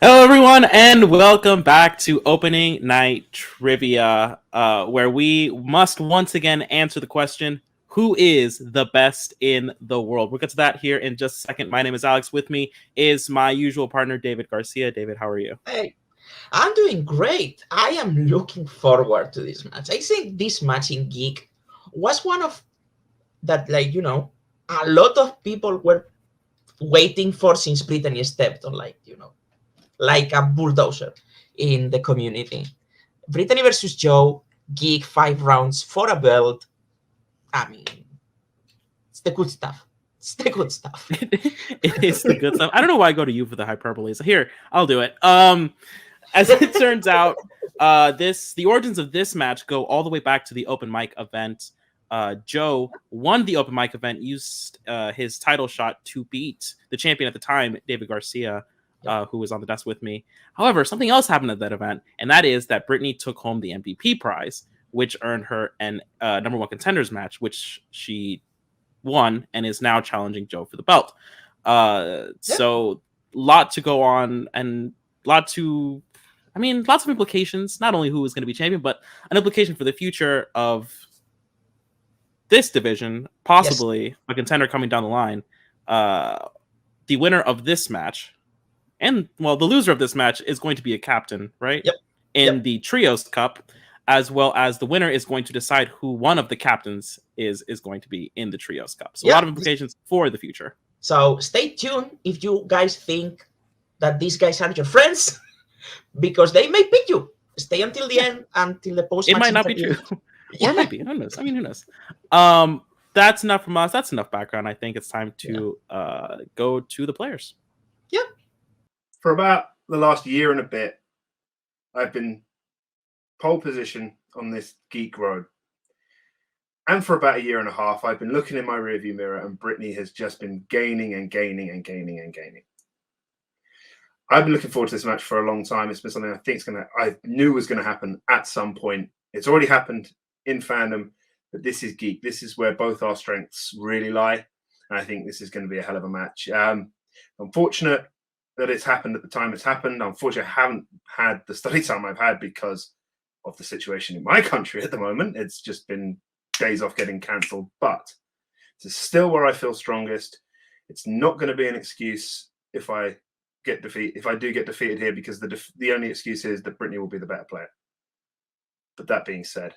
Hello, everyone, and welcome back to Opening Night Trivia, where we must once again answer the question, who is the best in the world? We'll get to that here in just a second. My name is Alex. With me is my usual partner, David Garcia. David, how are you? Hey, I'm doing great. I am looking forward to this match. I think this match in Geek was one of that, a lot of people were waiting for since Brittany stepped on, like a bulldozer in the community. Brittany versus Joe, Geek, 5 rounds for a belt. I mean, it's the good stuff. It's the good stuff. It is the good stuff. I don't know why I go to you for the hyperbole. So here, I'll do it. As it turns out, the origins of this match go all the way back to the open mic event. Joe won the open mic event, used his title shot to beat the champion at the time, David Garcia, who was on the desk with me. However, something else happened at that event, and that is that Brittany took home the MVP prize, which earned her an number one contenders match, which she won and is now challenging Joe for the belt. So lot to go on and lots of implications, not only who is going to be champion, but an implication for the future of this division, possibly a contender coming down the line. The winner of this match, and the loser of this match is going to be a captain, right? Yep. In the Trios Cup, as well as the winner is going to decide who one of the captains is going to be in the Trios Cup. So a lot of implications for the future. So stay tuned if you guys think that these guys are your friends, because they may pick you. Stay until the end, until the post. It might not be true. Or maybe. Who knows? I mean, who knows? That's enough from us. That's enough background. I think it's time to go to the players. Yep. For about the last year and a bit, I've been pole position on this Geek road. And for about a year and a half, I've been looking in my rearview mirror, and Brittany has just been gaining and gaining and gaining and gaining. I've been looking forward to this match for a long time. It's been something I knew was going to happen at some point. It's already happened in fandom, but this is Geek. This is where both our strengths really lie. And I think this is going to be a hell of a match. Unfortunate that it's happened at the time it's happened. Unfortunately, I haven't had the study time I've had because of the situation in my country at the moment. It's just been days off getting cancelled, but this is still where I feel strongest. It's not going to be an excuse if I do get defeated here, because the only excuse is that Brittany will be the better player. But that being said,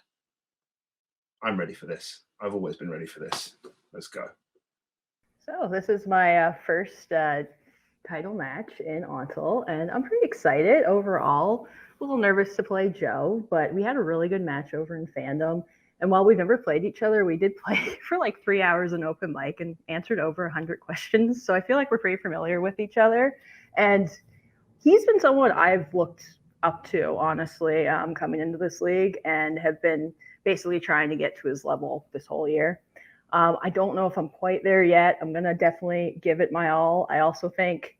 I'm ready for this. I've always been ready for this. Let's go. So this is my first title match in ONTL, and I'm pretty excited overall. A little nervous to play Joe, but we had a really good match over in fandom. And while we've never played each other, we did play for like 3 hours in open mic and answered over 100 questions. So I feel like we're pretty familiar with each other. And he's been someone I've looked up to, honestly, coming into this league, and have been basically trying to get to his level this whole year. I don't know if I'm quite there yet. I'm going to definitely give it my all. I also think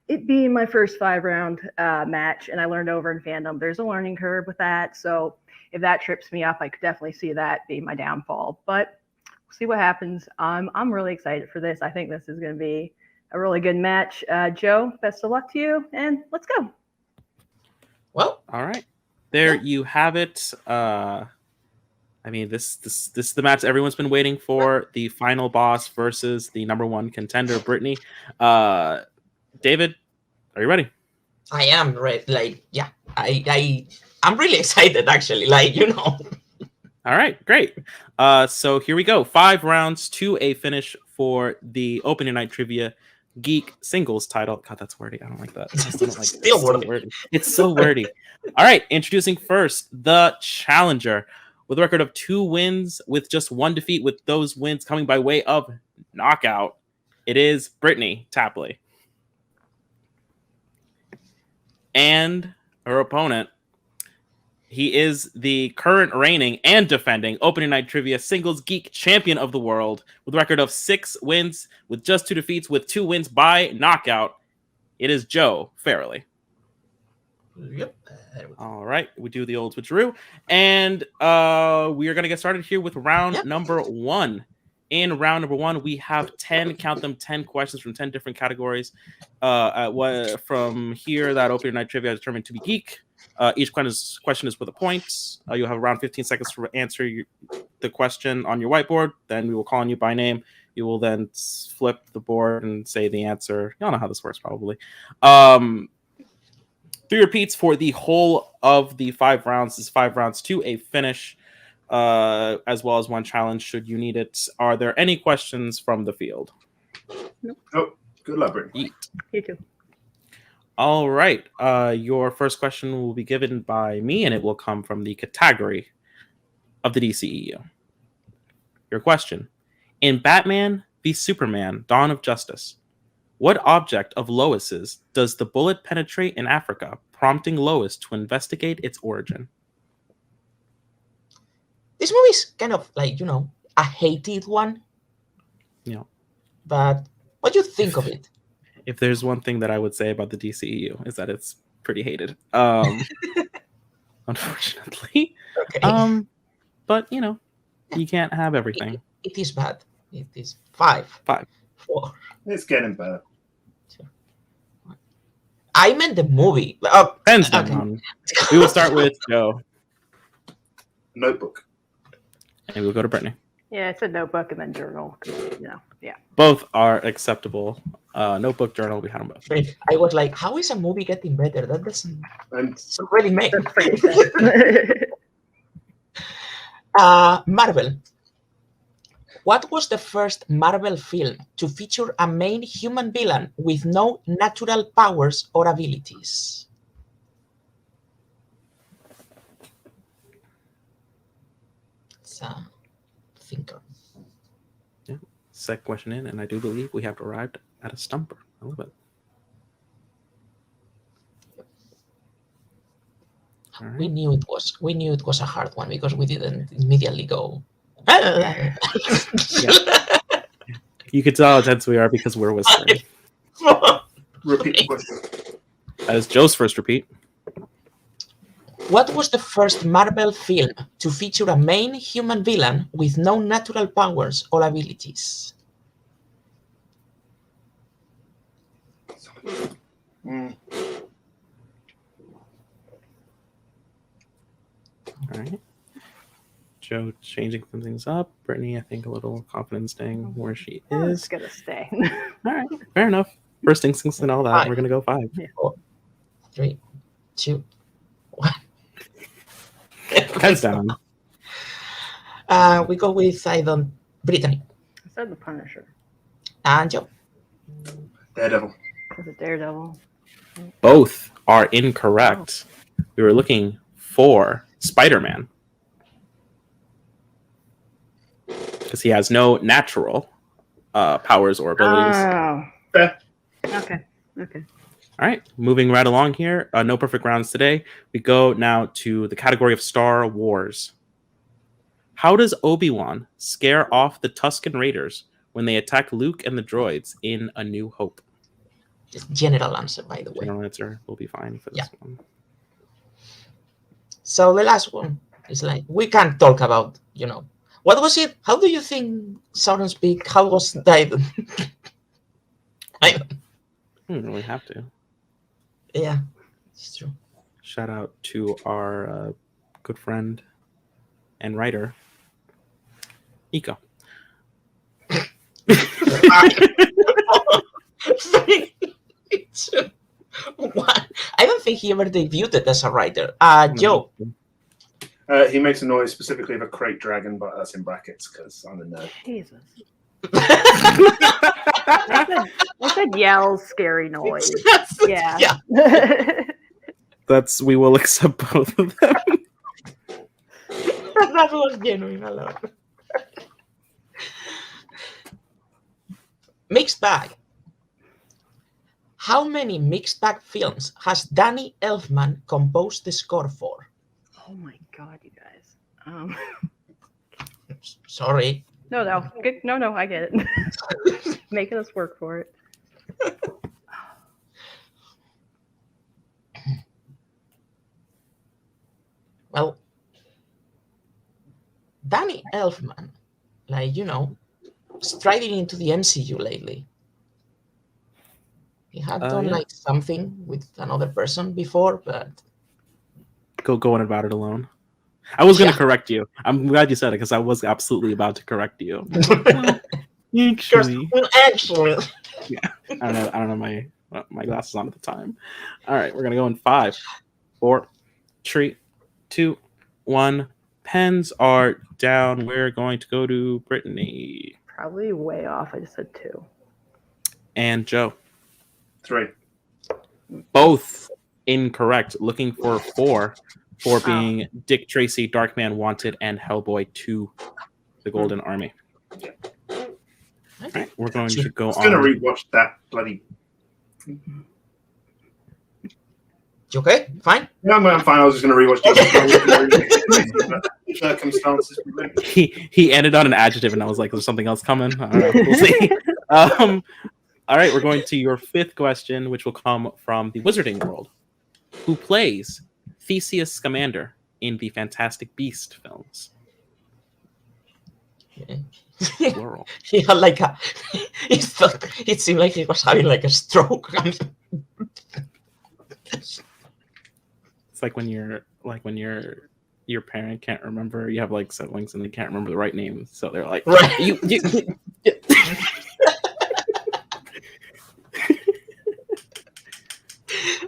it being my first 5-round match, and I learned over in fandom, there's a learning curve with that. So if that trips me up, I could definitely see that being my downfall. But we'll see what happens. I'm really excited for this. I think this is going to be a really good match. Joe, best of luck to you, and let's go. Well, all right. There you have it. I mean, this is the match everyone's been waiting for. The final boss versus the number one contender, Brittany. David, are you ready? I am ready. I'm really excited, actually. All right, great. So here we go. 5 rounds to a finish for the opening night trivia Geek singles title. God, that's wordy. I don't like that. I don't like Still wordy. It's so wordy. All right, introducing first the challenger with a record of 2 wins with just 1 defeat, with those wins coming by way of knockout. It is Brittany Tapley. And her opponent, he is the current reigning and defending opening night trivia singles Geek champion of the world with a record of 6 wins with just 2 defeats, with 2 wins by knockout. It is Joe Farrelly. Yep. All right, we do the old switcheroo, and we are going to get started here with round number 1. in round number 1, we have 10, count them, 10 questions from 10 different categories. From here, that opening night trivia is determined to be geek. Each question is with a point. You'll have around 15 seconds to answer the question on your whiteboard. Then we will call on you by name. You will then flip the board and say the answer. Y'all know how this works, probably. 3 repeats for the whole of the 5 rounds. This is 5 rounds to a finish. As well as 1 challenge should you need it. Are there any questions from the field? Nope. Oh, good luck, Brittany. You too. All right. Your first question will be given by me, and it will come from the category of the DCEU. Your question: in Batman v Superman: Dawn of Justice, what object of Lois's does the bullet penetrate in Africa, prompting Lois to investigate its origin? This movie is kind of like, a hated one. Yeah. But what do you think of it? If there's one thing that I would say about the DCEU is that it's pretty hated. Unfortunately. Okay. But you can't have everything. It is bad. It is 5. 5. 4. It's getting better. I meant the movie. Depends on. We will start with Joe. Notebook. And we'll go to Brittany. Yeah, it's a notebook and then journal. Yeah. Both are acceptable. Notebook, journal, we had them both. I was like, how is a movie getting better? That doesn't And really make Marvel. What was the first Marvel film to feature a main human villain with no natural powers or abilities? It's a thinker. Yeah. Second question in, and I do believe we have arrived at a stumper. I love it. All right. We knew it was a hard one because we didn't immediately go. Yeah. You could tell how tense we are because we're whispering. repeat the question. That is Joe's first repeat. What was the first Marvel film to feature a main human villain with no natural powers or abilities? Mm. All right. Joe changing some things up. Brittany, I think a little confidence staying where she It's is. gonna stay. All right. Fair enough. First instincts and all that. 5. We're going to go 5. 4, 3, 2, 1. Hands down. We go with Brittany. I said the Punisher. And Joe. Daredevil. Is it Daredevil? Both are incorrect. We were looking for Spider-Man. Because he has no natural powers or abilities. Oh. Fair. Okay. All right, moving right along here. No perfect rounds today. We go now to the category of Star Wars. How does Obi-Wan scare off the Tusken Raiders when they attack Luke and the droids in A New Hope? Just general answer, by the way. General answer will be fine for this one. So the last one is like, we can't talk about, what was it? How do you think Sauron speak? How was that? I don't really have to. Yeah, it's true. Shout out to our good friend and writer, Iko. What? I don't think he ever debuted as a writer. Joe. He makes a noise specifically of a crate dragon, but that's in brackets because I'm a nerd. Jesus. I said yell, scary noise. Yeah. We will accept both of them. That was genuine. I love it. Mixed bag. How many mixed bag films has Danny Elfman composed the score for? Oh my god, you guys. Sorry. No. Good. No, I get it. Making us work for it. Well, Danny Elfman, striding into the MCU lately. He had done Yeah. like something with another person before, but Go on about it alone. I was going to Yeah. correct you. I'm glad you said it because I was absolutely about to correct you. Actually, actually, I don't know my glasses on at the time. All right, we're gonna go in 5, 4, 3, 2, 1. Pens are down. We're going to go to Brittany Probably way off. I just said 2. and Joe. 3. Both incorrect. Looking for 4 for being Dick Tracy, Darkman Wanted, and Hellboy 2, The Golden Army. All right, we're going to go I was going to on. rewatch that bloody. You okay? Fine. Yeah, I'm fine. I was just going to rewatch the circumstances. He ended on an adjective, and I was like, "There's something else coming." I don't know. We'll see. All right, we're going to your 5th question, which will come from the Wizarding World. Who plays Theseus Scamander in the Fantastic Beast films? Plural. He had like a. It seemed like he was having like a stroke. It's like when your parent can't remember. You have like siblings and they can't remember the right name, so they're like, Right. You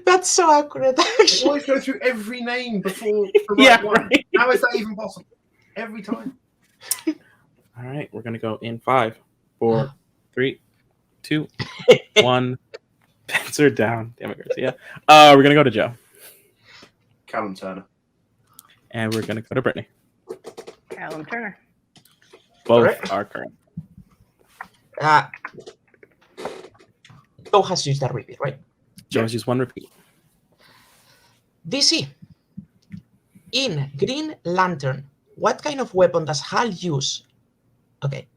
That's so accurate, You actually. always go through every name before the right Yeah, one. right. How is that even possible? Every time. All right, we're gonna go in 5, 4, 3, 2, 1. Pens are down. Damn it, Garcia. We're gonna go to Joe, Callum Turner. and we're gonna go to Brittany. Callum Turner. Both Correct. are correct. Joe has used that repeat, right? Joe's just 1 repeat. DC. In Green Lantern, what kind of weapon does Hal use? Okay.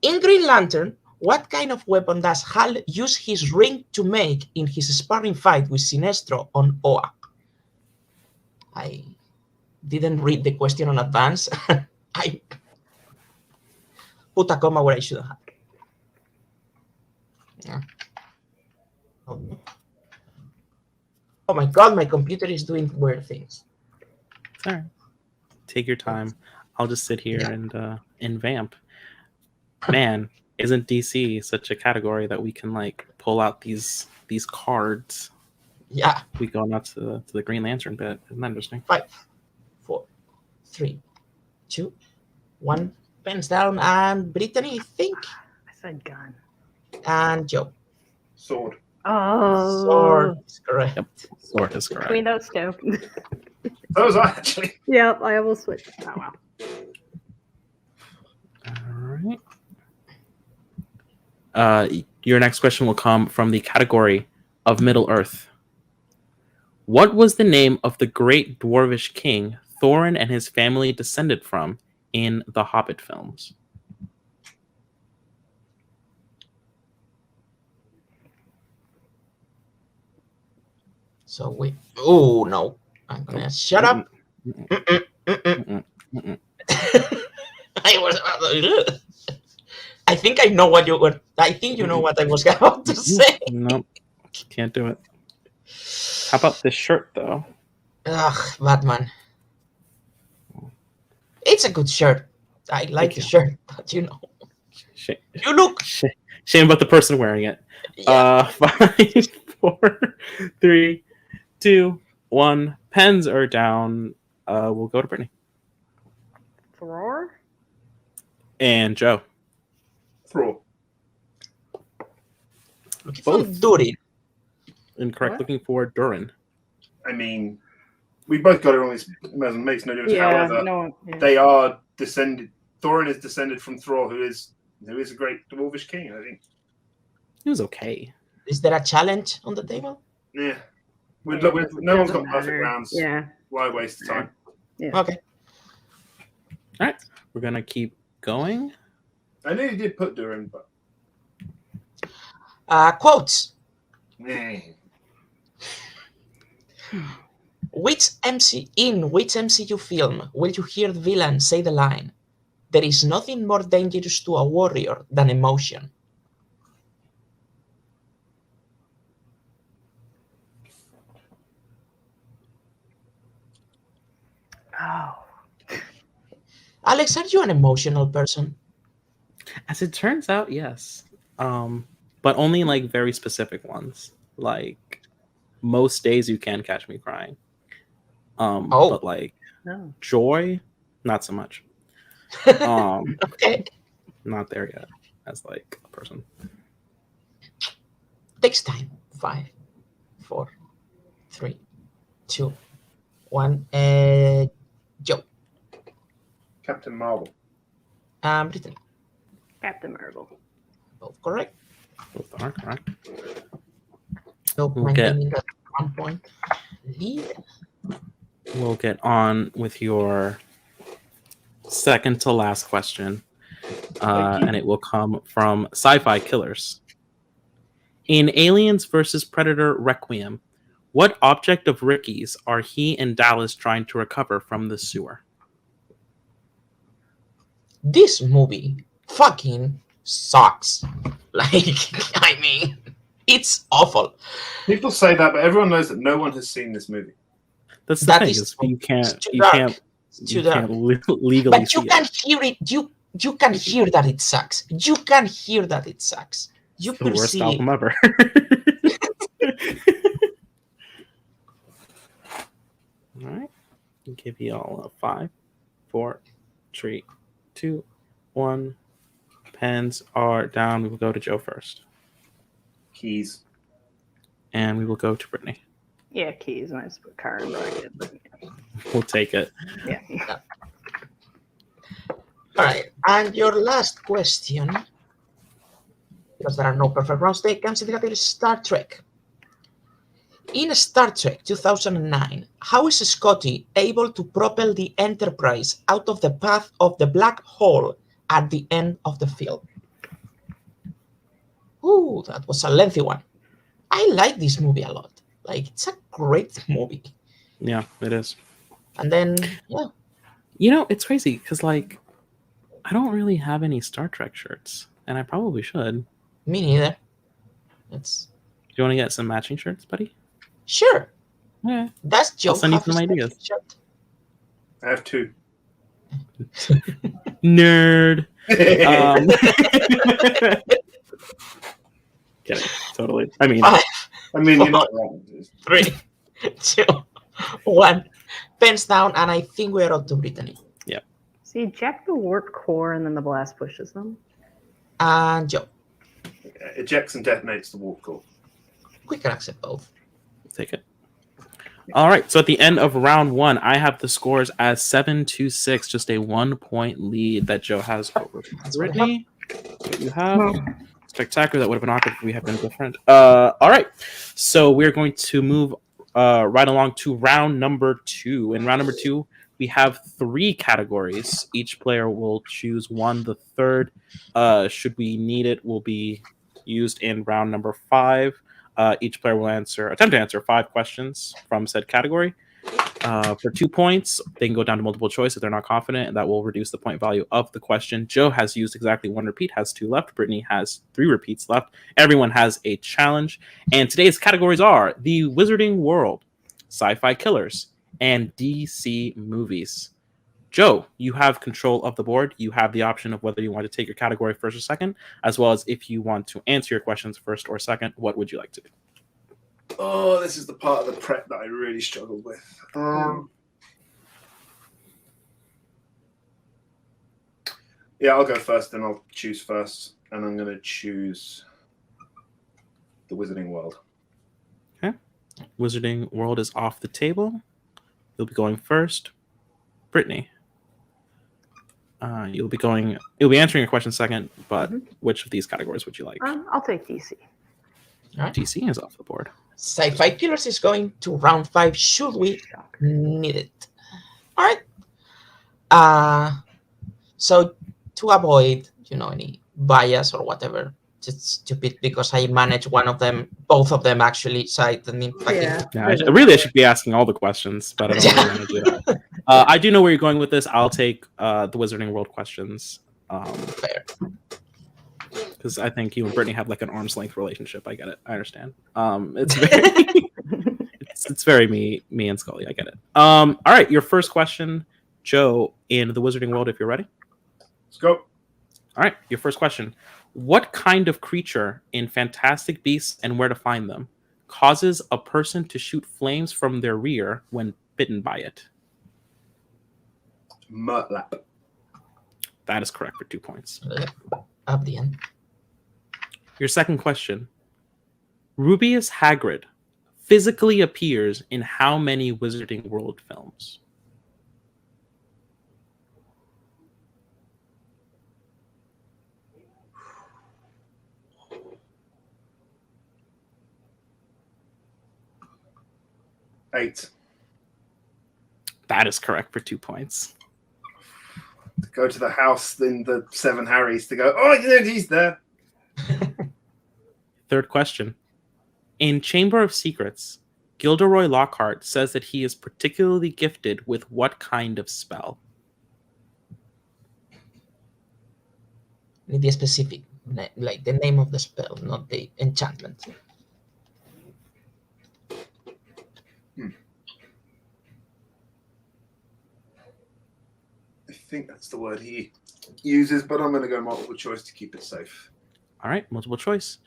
In Green Lantern, what kind of weapon does Hal use his ring to make in his sparring fight with Sinestro on Oa? I didn't read the question in advance. I put a comma where I shouldn't have. Yeah. Oh my god, my computer is doing weird things. All right. Take your time. I'll just sit here and vamp. Man, isn't DC such a category that we can like pull out these cards? Yeah. We go out to the Green Lantern bit. Isn't that interesting? 5, 4, 3, 2, 1. Pens down, and Brittany, I think, I said gun. and Joe. Sword. Oh. Sword is correct. Yep. Sword is correct. Between those 2. So was I actually. Yep, I almost switched. Oh, wow. All right. Your next question will come from the category of Middle Earth. What was the name of the great dwarvish king Thorin and his family descended from in the Hobbit films? So we. Oh no! I'm gonna shut up. I was about to. I think I know what you were. I think you know what I was about to say. Nope, can't do it. How about this shirt though? Ugh, Batman. It's a good shirt. I like the you. shirt, but you know, Shame, you look. shame about the person wearing it. Yeah. 5, 4, 3, 2, 1. Pens are down. We'll go to Brittany Thror? and Joe. Throw. Looking for Both. Duty. Incorrect. What? Looking for Durin. I mean, we both got it wrong. It makes no difference. Yeah, However, no one. Yeah. they are descended. Thorin is descended from Thror, who is a great dwarvish king. I think. It was okay. Is there a challenge on the table? Yeah. Yeah, No one's doesn't got perfect matter. rounds. Yeah. Why waste the time? Okay. All right. We're going to keep going. I know you did put Durin, but Quotes. eh. In which MCU film will you hear the villain say the line, There is nothing more dangerous to a warrior than emotion. Oh. Alex, are you an emotional person? As it turns out, yes. But only like very specific ones. Like most days you can catch me crying. But like No. joy, not so much. Okay. Not there yet as like a person. Takes time. 5, 4, 3, 2, 1. Joe. Captain Marvel. Brittany. Captain Marvel. Both correct. Both are correct. So We'll get- maintaining that 1 point lead. We'll get on with your second to last question. And it will come from Sci-Fi Killers. In Aliens vs. Predator Requiem, what object of Ricky's are he and Dallas trying to recover from the sewer? This movie fucking sucks. Like, I mean, it's awful. People say that, but everyone knows that no one has seen this movie. That's the That thing is is you it's too you dark. can't It's too you dark. can't legally But you see can it. hear it. You can hear that it sucks. You can hear that it sucks. You It's the worst perceive. album ever. All right, I'll give you all a 5, 4, 3, 2, 1. Pens are down. We will go to Joe first, Keys. and we will go to Brittany. Yeah, keys. Nice put car in bracket. But We'll take it. yeah. All right. And your last question, because there are no perfect rounds taken, is Star Trek. In Star Trek 2009, how is Scotty able to propel the Enterprise out of the path of the black hole at the end of the film? Ooh, that was a lengthy one. I like this movie a lot. Like, it's a great movie. Yeah, it is. And then, yeah, You know, it's crazy because like I don't really have any Star Trek shirts, and I probably should. me neither. That's Do you want to get some matching shirts, buddy? sure. Yeah. That's Joe. send you have some a ideas. shirt. I have 2. Nerd. Kidding. Totally. I mean, Five, I mean, you're not wrong. 3, 2, 1. Pens down, and I think we're up to Brittany. See, eject the warp core and then the blast pushes them. And Joe. Ejects and detonates the warp core. We can accept both. take it. All right. So at the end of round 1, I have the scores as 7-6, just a 1-point lead that Joe has over Brittany. What you have. Spectacular. That would have been awkward if we had been different. All right. So we're going to move right along to round number 2. In round number 2, we have 3 categories. Each player will choose one. The third, should we need it, will be used in round number 5. Each player will attempt to answer 5 questions from said category. For 2 points, they can go down to multiple choice if they're not confident, and that will reduce the point value of the question. Joe has used exactly 1 repeat, has 2 left. Brittany has 3 repeats left. Everyone has a challenge. And today's categories are the Wizarding World, Sci-Fi Killers, and DC movies. Joe, you have control of the board. You have the option of whether you want to take your category first or second, as well as if you want to answer your questions first or second. What would you like to do? Oh, this is the part of the prep that I really struggled with. Yeah, I'll go first, then I'll choose first, and I'm going to choose the Wizarding World. Okay. Wizarding World is off the table. You'll be going first. Brittany. You'll be answering your question second, but which of these categories would you like? I'll take DC. All right. DC is off the board. Sci-Fi Killers is going to round 5. Should we need it? All right. So to avoid, any bias or whatever, it's stupid because I manage one of them, both of them actually. So I Yeah. Yeah, I should be asking all the questions, but I don't really want to do I do know where you're going with this. I'll take the Wizarding World questions. Fair. Because I think you and Brittany have like an arm's length relationship. I get it. I understand. It's very, it's very me and Scully. I get it. All right, your first question, Joe, in the Wizarding World. If you're ready. Let's go. All right, your first question: what kind of creature in Fantastic Beasts and Where to Find Them causes a person to shoot flames from their rear when bitten by it? Murtlap. That is correct for 2 points. Up the end. Your second question: Rubeus Hagrid physically appears in how many Wizarding World films? Eight. That is correct for 2 points. To go to the house in the Seven Harrys to go, oh, yeah, he's there. Third question: in Chamber of Secrets, Gilderoy Lockhart says that he is particularly gifted with what kind of spell? Need the specific, like the name of the spell, not the enchantment. I think that's the word he uses, but I'm going to go multiple choice to keep it safe. All right, multiple choice.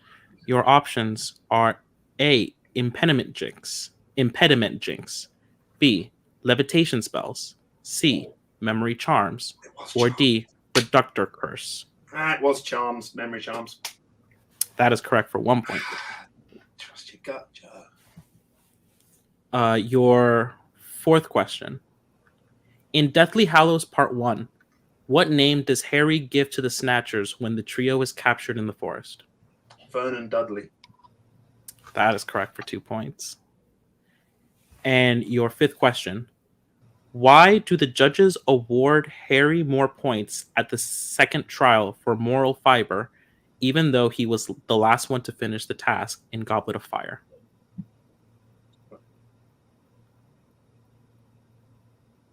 Your options are A, impediment jinx, B, levitation spells, C, memory charms, or D, reductor curse. It was charms, memory charms. That is correct for 1 point. Trust your gut, Joe. Your fourth question: in Deathly Hallows Part 1, what name does Harry give to the Snatchers when the trio is captured in the forest? Vernon Dudley. That is correct for 2 points. And your fifth question: why do the judges award Harry more points at the second trial for moral fiber, even though he was the last one to finish the task in Goblet of Fire?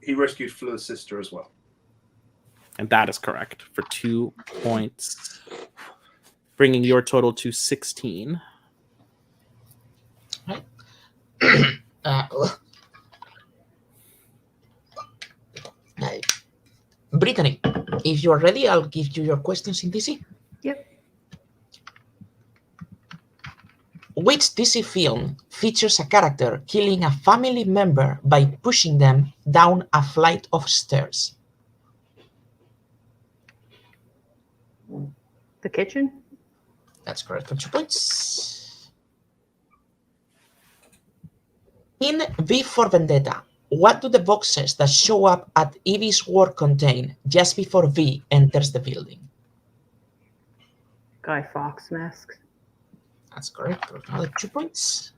He rescued Fleur's sister as well. And that is correct for 2 points, bringing your total to 16. Brittany, if you are ready, I'll give you your questions in DC. Yep. Which DC film features a character killing a family member by pushing them down a flight of stairs? The Kitchen? That's correct for 2 points. In V for Vendetta, what do the boxes that show up at Evie's work contain just before V enters the building? Guy Fawkes masks. That's correct for another 2 points.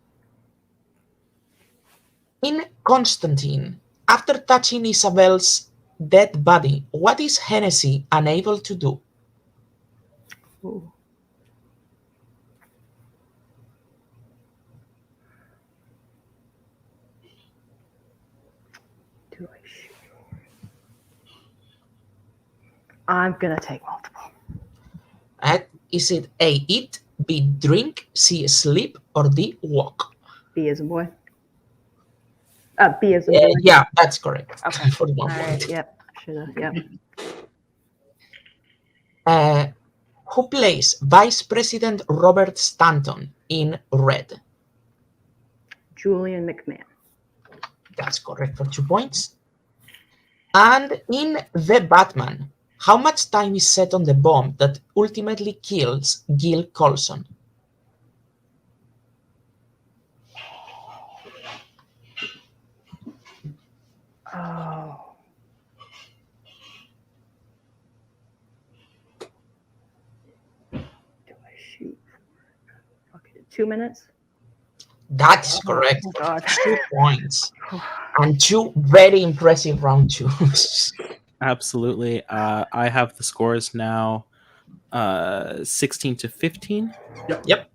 In Constantine, after touching Isabel's dead body, what is Hennessy unable to do? Ooh. Do I shoot? I'm gonna take multiple. Is it A, eat, B, drink, C, sleep, or D, walk? B as a boy. B as a boy. Yeah, that's correct. Okay. For 1 All point. right. Yep. Should have. Yep. Who plays Vice President Robert Stanton in Red? Julian McMahon. That's correct for 2 points. And in The Batman, how much time is set on the bomb that ultimately kills Gil Coulson? Oh. Do I shoot? Okay, 2 minutes. That's correct. Oh, God. 2 points. And 2 very impressive round twos. Absolutely. I have the scores now 16 to 15. Yep.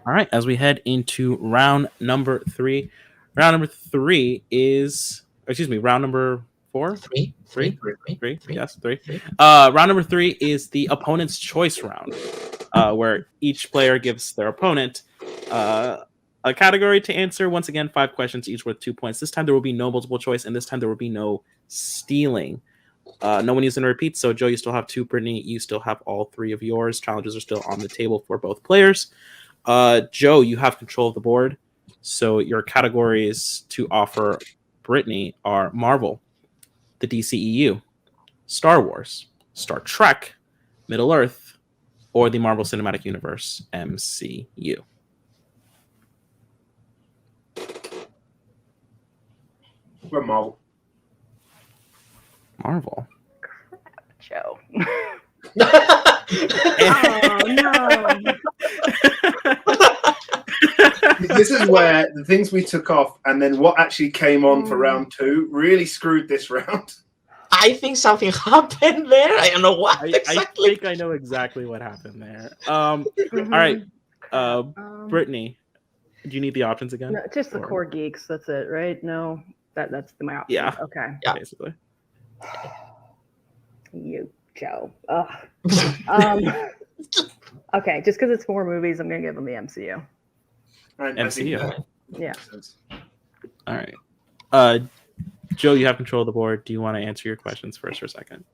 All right, as we head into round number 3. Round number 3 is excuse me, round number 4? Three. Yes, 3. Round number 3 is the opponent's choice round, where each player gives their opponent a category to answer. Once again, 5 questions, each worth 2 points. This time there will be no multiple choice, and this time there will be no stealing. No one using a repeat. So Joe, you still have 2. Brittany, you still have all 3 of yours. Challenges are still on the table for both players. Joe, you have control of the board. So your categories to offer Brittany are Marvel, the DCEU, Star Wars, Star Trek, Middle Earth, or the Marvel Cinematic Universe, MCU. We're Marvel. Marvel. Joe. Oh, no. This is where the things we took off and then what actually came on for round 2 really screwed this round. I think something happened there. I don't know what I exactly. think I know exactly what happened there. All right, Brittany, do you need the options again? No, just the core geeks. That's it, right? No, that's my option. Yeah. Okay. Yeah. Basically. You, Joe. Ugh. Okay, just because it's 4 movies, I'm gonna give them the MCU. And MCU. Yeah. All right. Joe, you have control of the board. Do you want to answer your questions first or second?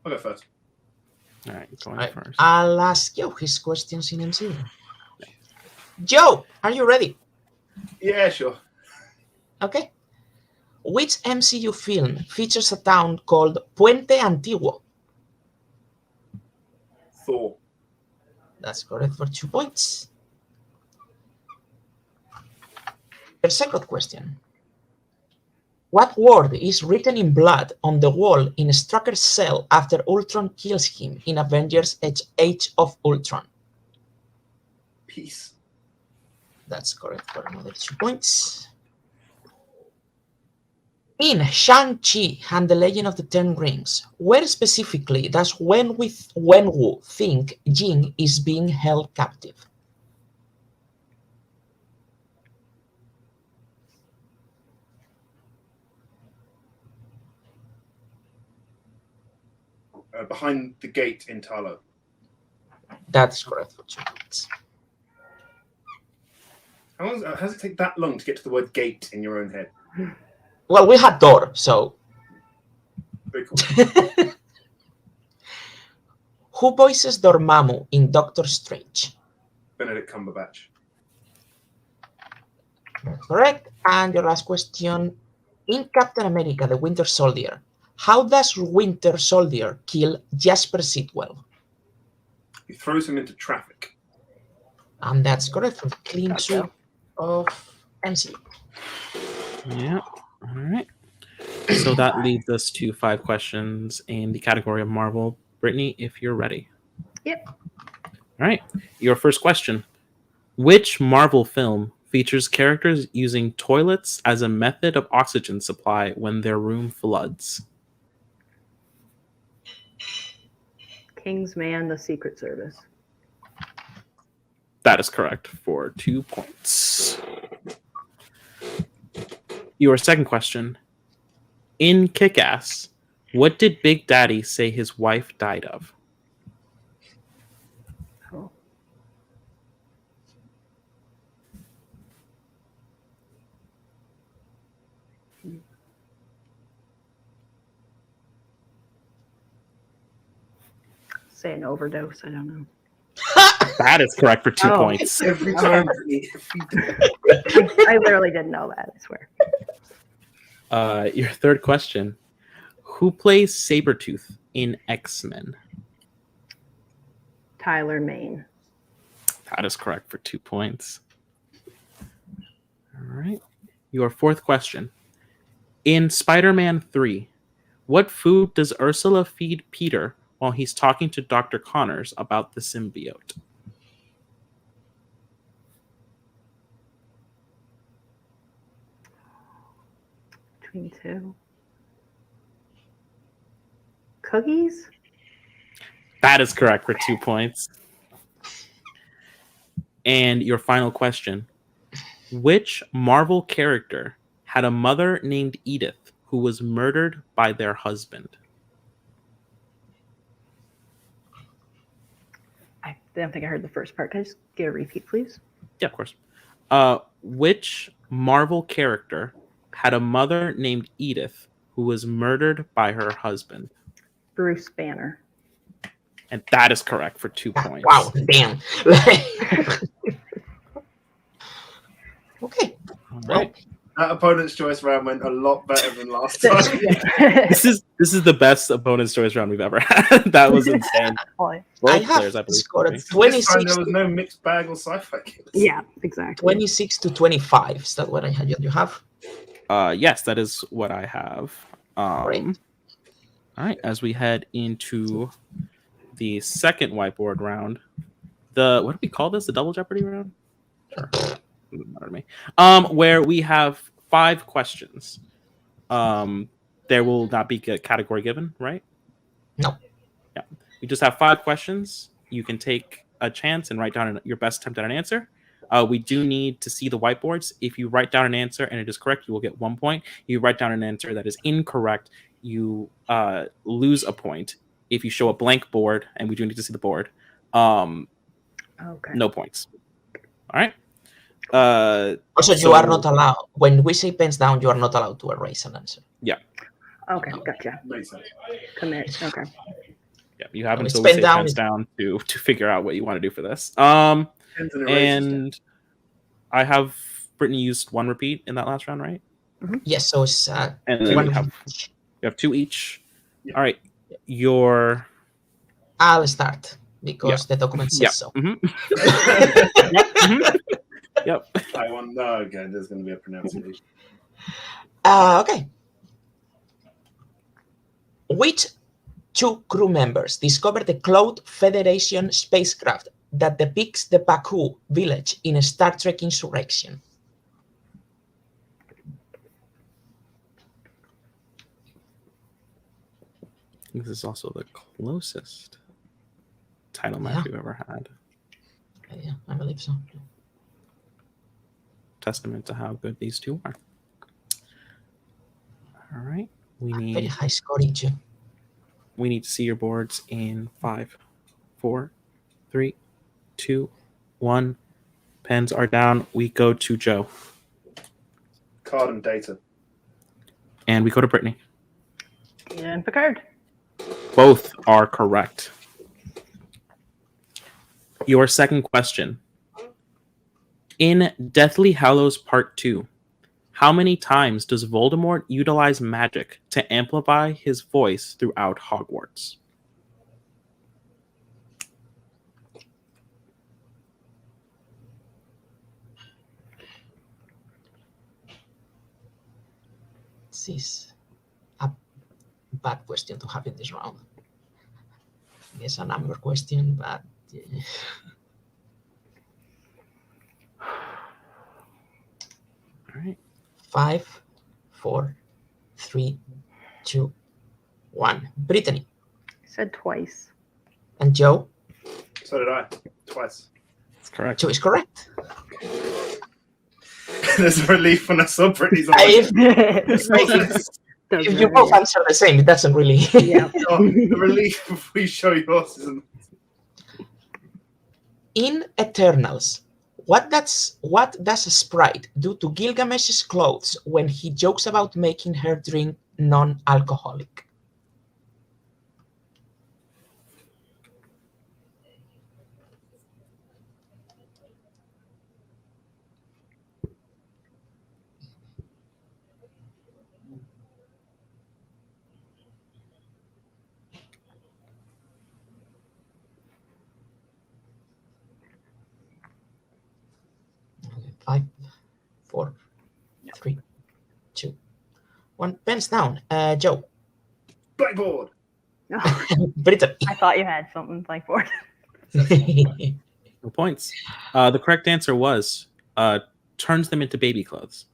I'll go first. All right, going first. I'll ask Joe his questions in MCU. Joe, are you ready? Yeah, sure. Okay. Which MCU film features a town called Puente Antiguo? Thor. That's correct for 2 points. The second question. What word is written in blood on the wall in Strucker's cell after Ultron kills him in Avengers Age of Ultron? Peace. That's correct for another 2 points. In Shang-Chi and the Legend of the Ten Rings, where specifically does Wenwu think Jing is being held captive? Behind the gate in Talo. That's correct for 2 points. How does it take that long to get to the word gate in your own head? Well, we had Thor, so. Very cool. Who voices Dormammu in Doctor Strange? Benedict Cumberbatch. Correct. And your last question. In Captain America, the Winter Soldier, how does Winter Soldier kill Jasper Sitwell? He throws him into traffic. And that's correct for the clean sweep of MCU. Yeah. All right. So that leads us to 5 questions in the category of Marvel. Brittany, if you're ready. Yep. All right. Your first question. Which Marvel film features characters using toilets as a method of oxygen supply when their room floods? Kingsman, The Secret Service. That is correct for 2 points. Your second question. In Kick-Ass, what did Big Daddy say his wife died of? Oh. Say an overdose. I don't know. That is correct for 2 points. Every time. I literally didn't know that. I swear. Your third question. Who plays Sabretooth in X-Men? Tyler Mane. That is correct for 2 points. All right. Your fourth question. In Spider-Man 3, what food does Ursula feed Peter while he's talking to Dr. Connors about the symbiote? Between 2. Cookies? That is correct for 2 points. And your final question. Which Marvel character had a mother named Edith who was murdered by their husband? I don't think I heard the first part. Can I just get a repeat, please? Yeah, of course. Which Marvel character had a mother named Edith who was murdered by her husband? Bruce Banner. And that is correct for 2 points. Wow, damn. Okay. All Well, right. That opponent's choice round went a lot better than last time. This is the best opponent's choice round we've ever had. That was insane. Boy. Both I have players, I believe. scored This time 26, there was no mixed bag or sci-fi games. Yeah, exactly. 26 to 25. Is that what I had? You have? Yes, that is what I have. Great. All right, as we head into the second whiteboard round, what do we call this? The double Jeopardy round? Sure. Doesn't matter to me. Where we have 5 questions. There will not be a category given, right? No. Yeah. We just have 5 questions. You can take a chance and write down your best attempt at an answer. We do need to see the whiteboards. If you write down an answer and it is correct, you will get 1 point. You write down an answer that is incorrect, you lose a point. If you show a blank board, and we do need to see the board, Okay. no points. All right. Also, you are not allowed. When we say pens down, you are not allowed to erase an answer. Okay, gotcha. Makes sense. Commit. Okay. Yeah, you have When until it's we say pen down, pens down to figure out what you want to do for this. Pens and erasers. And I have Brittany used 1 repeat in that last round, right? Yes, so it's And then one you have each. 2 each. Yeah. All right. Your I'll start because the document says yeah. so. Mhm. Yep. Mhm. Yep. I want no. Okay, there's going to be a pronunciation. Okay. Which 2 crew members discovered the Cloud Federation spacecraft that depicts the Baku village in Star Trek Insurrection? This is also the closest title match we've ever had. Yeah, I believe so. Testament to how good these 2 are. All right. We Very need high scoring too. to see your boards in 5, 4, 3, 2, 1. Pens are down. We go to Joe. Card and data. And we go to Brittany. And Picard. Both are correct. Your second question. In Deathly Hallows Part 2, how many times does Voldemort utilize magic to amplify his voice throughout Hogwarts? This is a bad question to have in this round. It's a number question, but All right. 5, 4, 3, 2, 1. Brittany I said twice. and Joe. So did I. Twice. That's correct. Joe is correct. There's a relief when I saw Brittany's eyes. If you both answer the same, it doesn't really. Yeah. The relief if we show yours isn't. In Eternals, what does a sprite do to Gilgamesh's clothes when he jokes about making her drink non-alcoholic? Okay, 5, 4, 3, 2, 1. Pens down. Joe. Blackboard. No, Brittany. I thought you had something like for No points. The correct answer was turns them into baby clothes.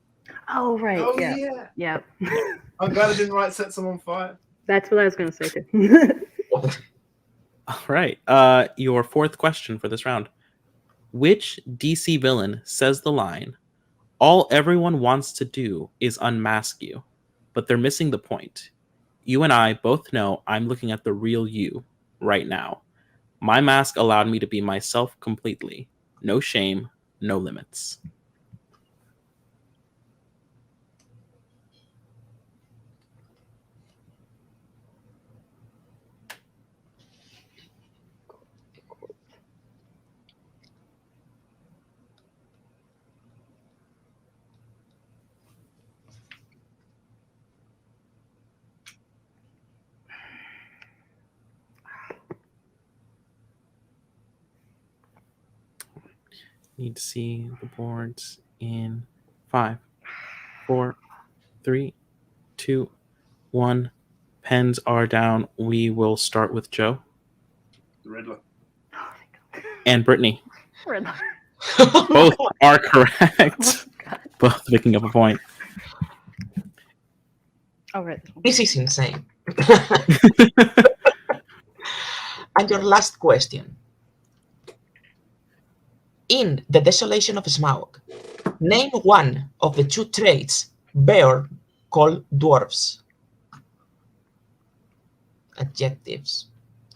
Oh, right. Oh yeah. yeah. Yep. I'm glad I didn't write set someone on fire. That's what I was going to say too. All right. Your fourth question for this round. Which DC villain says the line, All everyone wants to do is unmask you, but they're missing the point. You and I both know I'm looking at the real you right now. My mask allowed me to be myself completely. No shame, no limits. Need to see the boards in 5, 4, 3, 2, 1. Pens are down. We will start with Joe. The Riddler. And Brittany. Riddler. Both are correct. Oh, God. Both picking up a point. Oh, right. This is insane. And your last question. In The Desolation of Smaug, name one of the 2 traits Beor call dwarves. Adjectives,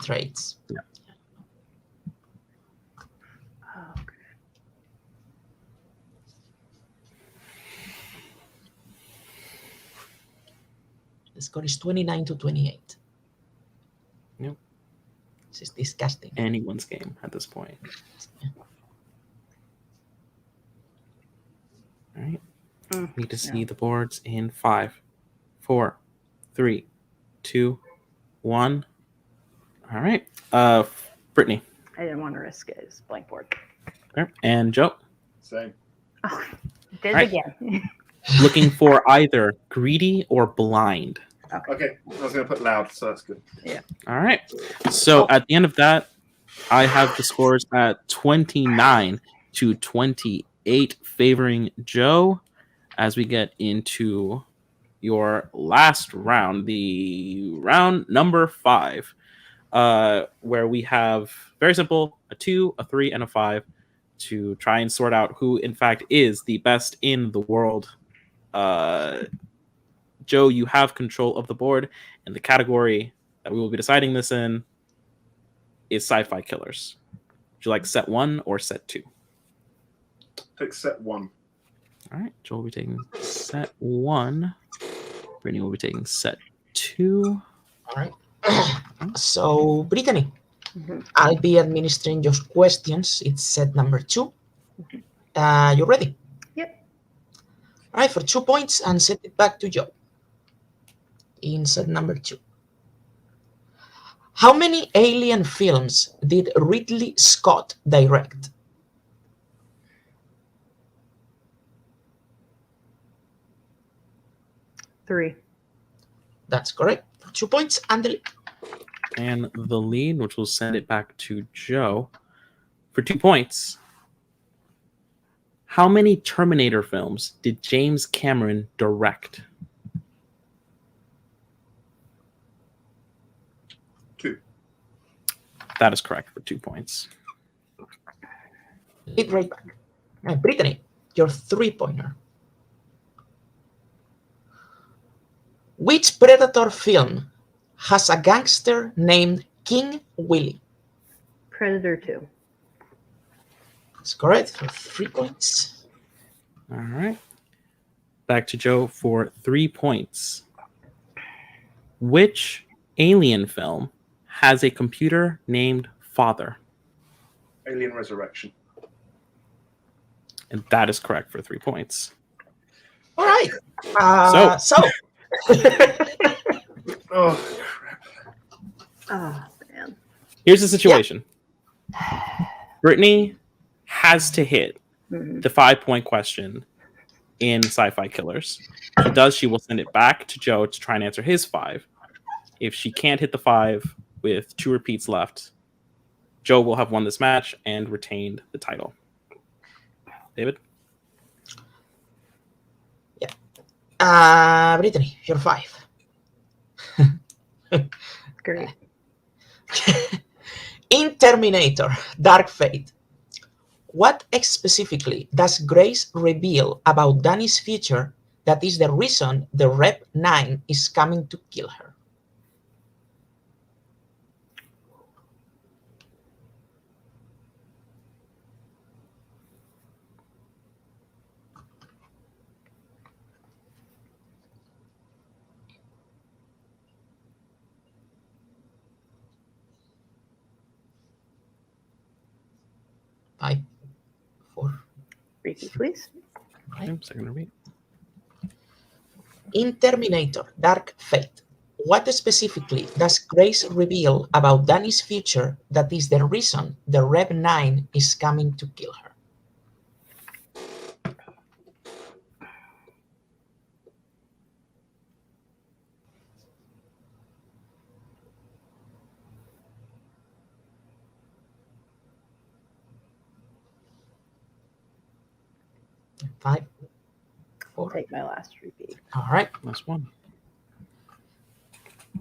traits. Yeah. Oh, okay. The score is 29-28. Yep. This is disgusting. Anyone's game at this point. All right. Need to see the boards in 5, 4, 3, 2, 1. All right. Brittany. I didn't want to risk it. It's blank board. Okay. And Joe. Same. Oh, did it Right. again. Looking for either greedy or blind. Okay, I was going to put loud, so that's good. All right. So at the end of that, I have the scores at 29-28, favoring Joe. As we get into your last round, the round number 5, where we have very simple, a 2, a 3, and a 5 to try and sort out who, in fact, is the best in the world. Joe, you have control of the board, and the category that we will be deciding this in is sci-fi killers. Would you like set 1 or set 2? Pick set 1. All right, Joel will be taking set 1. Brittany will be taking set 2. All right. So, Brittany, Mhm. I'll be administering your questions. It's set number 2. You ready? Yep. All right, for 2 points, and set it back to Joe. In set number 2. How many Alien films did Ridley Scott direct? Three. That's correct. For 2 points, and the lead. And the lead, which will send it back to Joe, for 2 points. How many Terminator films did James Cameron direct? 2. That is correct for 2 points. Lead right back. All right, Brittany, your 3-pointer. Which Predator film has a gangster named King Willie? Predator 2. That's correct for 3 points. All right. Back to Joe for 3 points. Which Alien film has a computer named Father? Alien Resurrection. And that is correct for 3 points. All right. So. Oh, crap. Oh, man. Here's the situation. Brittany has to hit Mhm. the 5-point question in Sci-Fi Killers. If she does, she will send it back to Joe to try and answer his 5. If she can't hit the 5 with 2 repeats left, Joe will have won this match and retained the title. David? Brittany, you're 5. Great. In Terminator Dark Fate, What specifically does Grace reveal about Danny's future that is the reason the Rep 9 is coming to kill her? Five, four. Repeat, please. Right. Second to read. In Terminator Dark Fate, what specifically does Grace reveal about Danny's future that is the reason the Rev 9 is coming to kill her? Five, I'll four. take my last repeat. All right. Last one.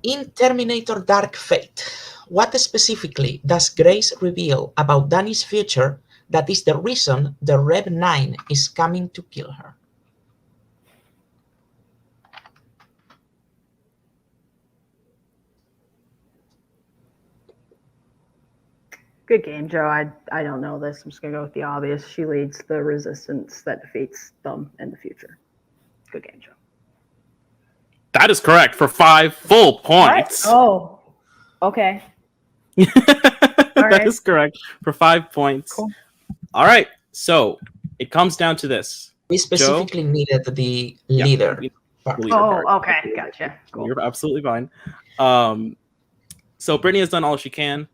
In Terminator Dark Fate, what specifically does Grace reveal about Danny's future that is the reason the Rev 9 is coming to kill her? Good game, Joe. I don't know this. I'm just going to go with the obvious. She leads the resistance that defeats them in the future. Good game, Joe. That is correct for 5 full points. What? Oh, okay. That is correct for 5 points. Cool. All right. So it comes down to this. We specifically needed the leader part. Oh, okay. Gotcha. Cool. You're absolutely fine. So Brittany has done all she can,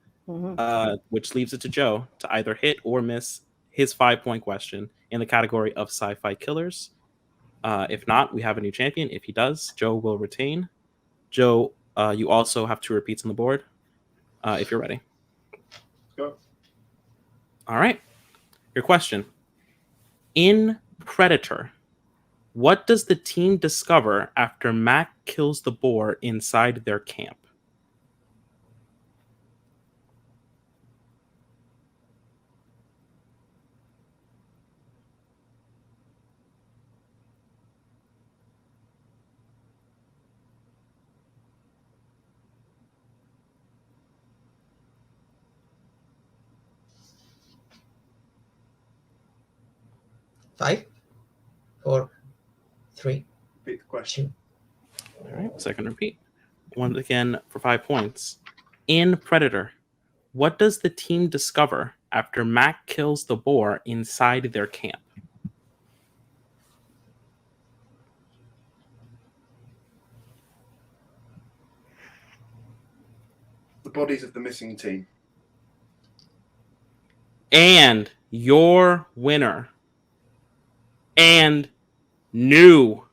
which leaves it to Joe to either hit or miss his 5-point question in the category of sci-fi killers. If not, we have a new champion. If he does, Joe will retain. Joe, you also have 2 repeats on the board if you're ready. Go. All right. Your question. In Predator, what does the team discover after Mac kills the boar inside their camp? Five, four, three. Repeat the question. All right, second repeat. Once again for 5 points. In Predator, what does the team discover after Mac kills the boar inside their camp? The bodies of the missing team. And your winner and new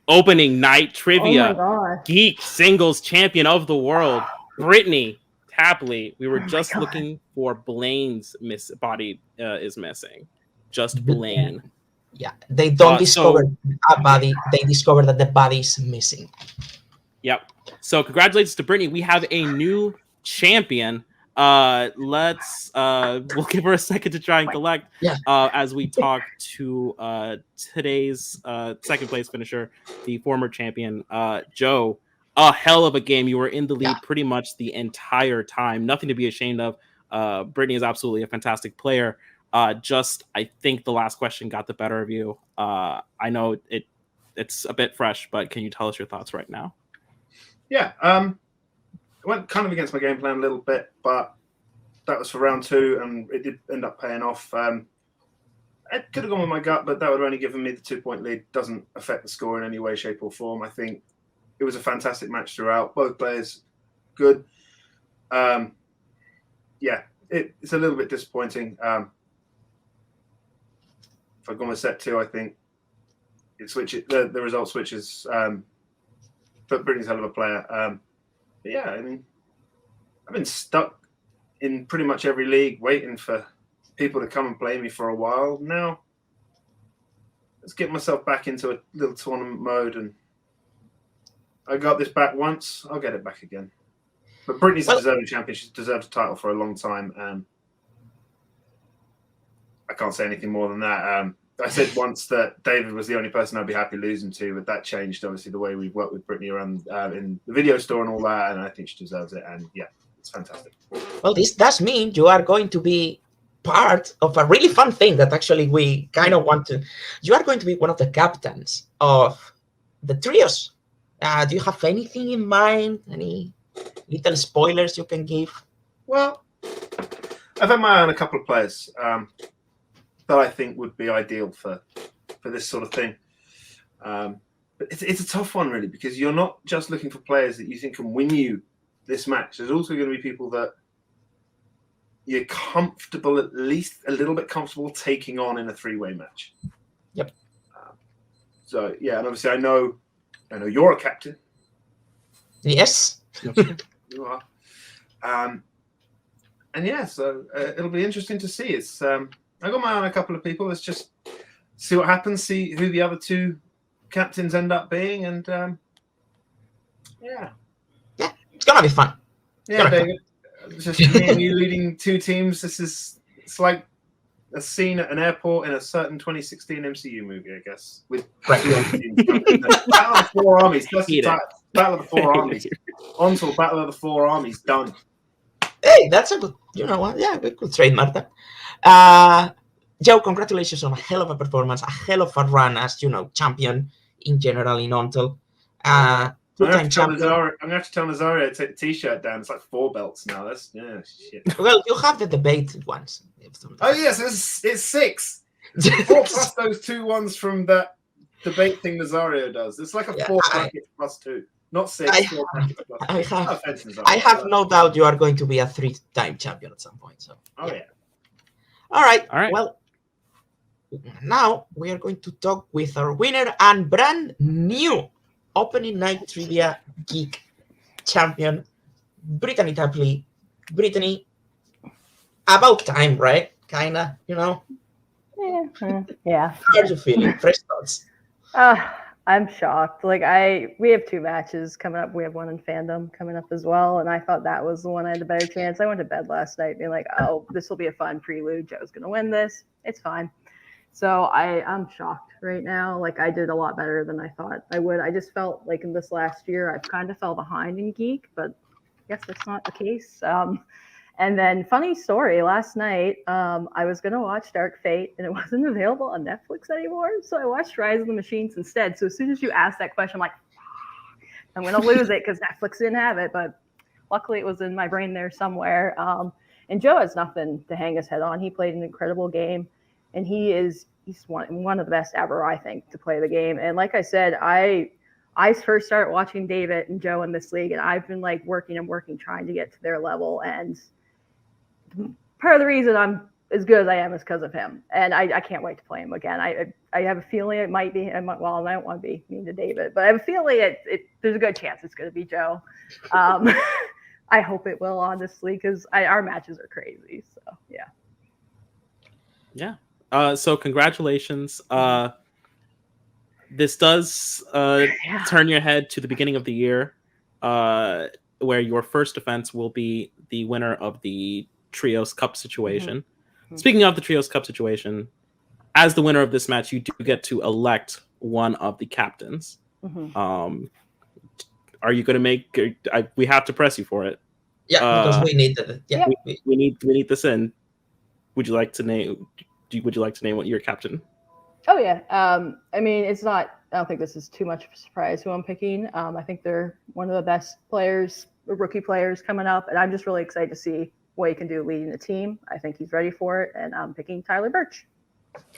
opening night trivia Geek singles champion of the world, Brittani Tapley. We were just looking for Blaine's body is missing. Just Blaine. Yeah, they don't discover a body. They discover that the body is missing. Yep. So congratulations to Brittani. We have a new champion. We'll give her a second to try and collect as we talk to today's second place finisher, the former champion, Joe. A hell of a game. You were in the lead pretty much the entire time. Nothing to be ashamed of. Brittani is absolutely a fantastic player. I think the last question got the better of you. I know it's a bit fresh, but can you tell us your thoughts right now? Yeah, it went kind of against my game plan a little bit, but that was for round 2, and it did end up paying off. It could have gone with my gut, but that would have only given me the 2-point lead. Doesn't affect the score in any way, shape, or form. I think it was a fantastic match throughout. Both players good. It's a little bit disappointing. If I'd gone with set 2, I think the result switches. But Brittany's a hell of a player. I mean, I've been stuck in pretty much every league waiting for people to come and play me for a while now. Let's get myself back into a little tournament mode, and I got this back once, I'll get it back again. But Brittany's a deserving champion. She's deserved a title for a long time, and I can't say anything more than that. I said once that David was the only person I'd be happy losing to, but that changed obviously the way we've worked with Brittani around in the video store and all that, and I think she deserves it. And yeah, it's fantastic. Well, this does mean you are going to be part of a really fun thing that actually we kind of want to. You are going to be one of the captains of the trios. Do you have anything in mind? Any little spoilers you can give? Well, I've had my eye on a couple of players that I think would be ideal for this sort of thing. But it's a tough one, really, because you're not just looking for players that you think can win you this match. There's also going to be people that you're comfortable, at least a little bit comfortable, taking on in a three-way match. Yep. So, yeah, and obviously I know you're a captain. Yes. You are. And yeah, so it'll be interesting to see. It's I got my eye on a couple of people. Let's just see what happens, see who the other two captains end up being, and yeah, it's gonna be fun. Yeah, David, just me and you leading two teams. It's like a scene at an airport in a certain 2016 MCU movie, I guess. With Battle of the Four Armies. That's the title. Battle of the Four Armies. ONTL Battle of the Four Armies. Done. Hey, that's a good. You know what? Yeah, we could trademark that. Joe, congratulations on a hell of a performance, a hell of a run as champion in general in ONTL. Two-time champion. I'm gonna have to tell Nazario to take the t-shirt down. It's like 4 belts now. That's shit. Well, you have the debated ones. Oh yes, it's 6. 4 plus those 2 ones from that debate thing Nazario does. It's like a 4 bracket plus 2, not 6. I have no doubt you are going to be a 3-time champion at some point. So. Oh yeah. All right. Well, now we are going to talk with our winner and brand new opening night trivia geek champion, Brittani Tapley. Brittani, about time, right? Kinda, Yeah. How are you feeling? Fresh thoughts. I'm shocked. We have 2 matches coming up. We have one in fandom coming up as well, and I thought that was the one I had the better chance. I went to bed last night being like, oh, this will be a fun prelude. Joe's gonna win this. It's fine. So I'm shocked right now. I did a lot better than I thought I would. I just felt like in this last year, I've kind of fell behind in Geek, but I guess that's not the case. And then funny story, last night, I was going to watch Dark Fate and it wasn't available on Netflix anymore. So I watched Rise of the Machines instead. So as soon as you asked that question, I'm like, I'm going to lose it because Netflix didn't have it. But luckily it was in my brain there somewhere. And Joe has nothing to hang his head on. He played an incredible game. And he's one of the best ever, I think, to play the game. And like I said, I first started watching David and Joe in this league, and I've been working, trying to get to their level. And part of the reason I'm as good as I am is because of him. And I can't wait to play him again. I have a feeling it might be him. Well, I don't want to be mean to David, but I have a feeling there's a good chance it's going to be Joe. I hope it will, honestly, because our matches are crazy. So, yeah. Yeah. So congratulations. This does turn your head to the beginning of the year, where your first defense will be the winner of the Trios Cup situation. Mm-hmm. Speaking of the Trios Cup situation, as the winner of this match, you do get to elect one of the captains. Mm-hmm. Are you going to make? We have to press you for it. Yeah, because we need the. Yeah, we need this in. Would you like to name? Would you like to name what your captain? Oh yeah. I mean, it's not. I don't think this is too much of a surprise who I'm picking. I think they're one of the best players, rookie players coming up, and I'm just really excited to see what he can do leading the team. I think he's ready for it, and I'm picking Tyler Birch.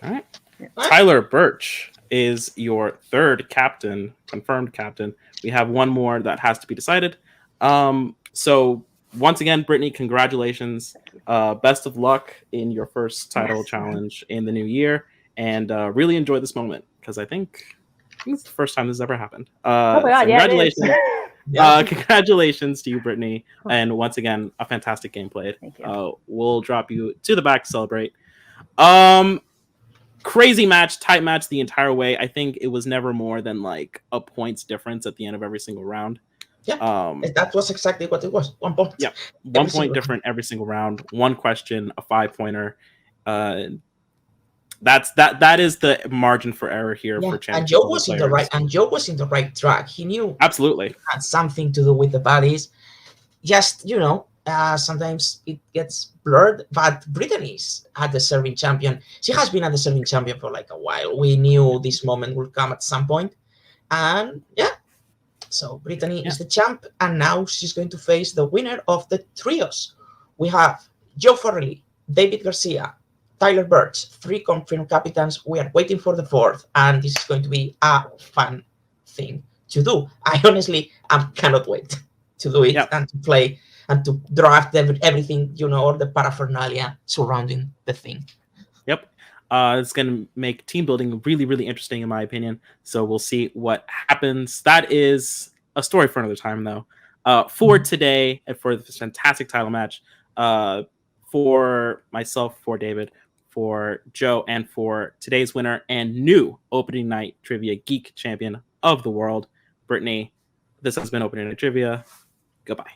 All right. Yeah. Tyler Birch is your 3rd captain, confirmed captain. We have one more that has to be decided. So once again, Brittani, congratulations. Best of luck in your first title challenge in the new year, and really enjoy this moment because I think it's the first time this has ever happened. Oh my God, congratulations. Congratulations to you, Brittani. And once again, a fantastic game played. Thank you. We'll drop you to the back to celebrate. Crazy match, tight match the entire way. I think it was never more than a points difference at the end of every single round. Yeah, that was exactly what it was. 1 point. Yeah, 1 point different every single round. One question, a 5-pointer. That is the margin for error here Yeah, for and championship Joe level was in the players. right, and Joe was in the right track. He knew Absolutely. it had something to do with the bodies. Just sometimes it gets blurred. But Brittany's at the serving champion. She has been at the serving champion for like a while. We knew this moment would come at some point, and yeah. So Brittany is the champ, and now she's going to face the winner of the trios. We have Joe Farrelly, David Garcia, Tyler Birch, 3 confirmed captains. We are waiting for the 4th, and this is going to be a fun thing to do. I honestly cannot wait to do it and to play and to draft everything, all the paraphernalia surrounding the thing. Yep. It's going to make team building really, really interesting, in my opinion. So we'll see what happens. That is a story for another time, though. For today, and for this fantastic title match, for myself, for David, for Joe, and for today's winner and new opening night trivia geek champion of the world, Brittany, this has been Opening Night Trivia. Goodbye.